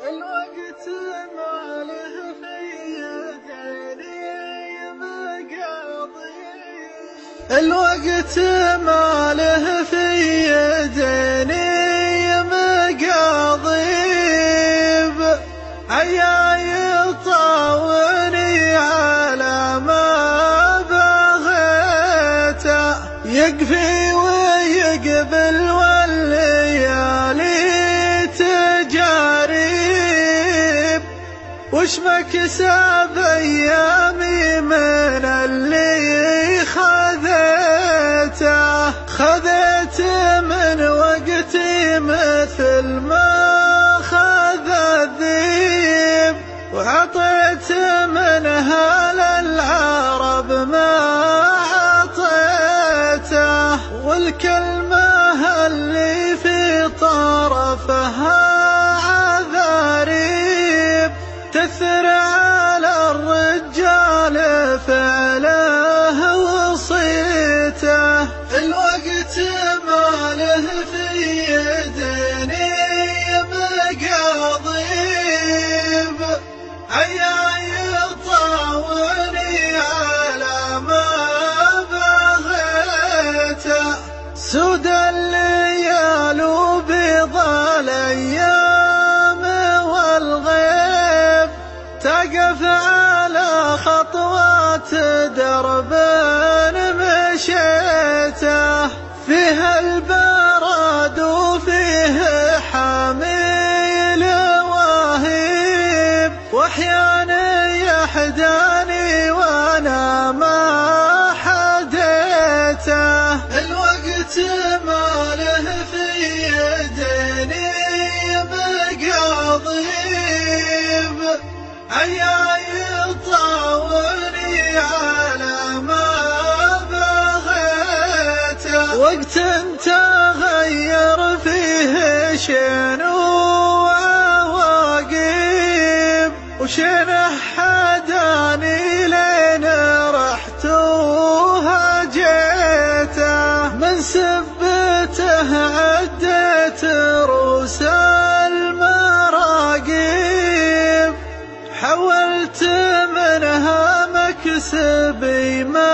الوقت ما له في يديني مقاضي، الوقت ما له في يديني مقاضي، عياي يطاوني على ما بغيته، يقفي ويقبل والليالي تجاريب، وش مكسب ايامي من اللي خذيته، خذيت من وقتي مثل ما خذ الذيب، وعطيت منها للعرب ما عطيته، والكلمة اللي في طرفها عذاريب، تثر على الرجال فعله وصيته، الوقت ما له في يديني مقاضيب، عياي يطاوني على ما بغيته، سود الليال وبيض الايام والغيب، تقف على خطوات درب مشيته، فيه البرد وفيه حميل وهيب، واحيانا يحداني وانا ما حديته، الوقت ما له في يديني مقاضيب، عياي يطاوني على ما بغيته، وقت تغير فيه شنو عواقب، وشن حداني لين رحت وهجيته، من سبته عديت روس المراقب، حولت منها مكسبي ما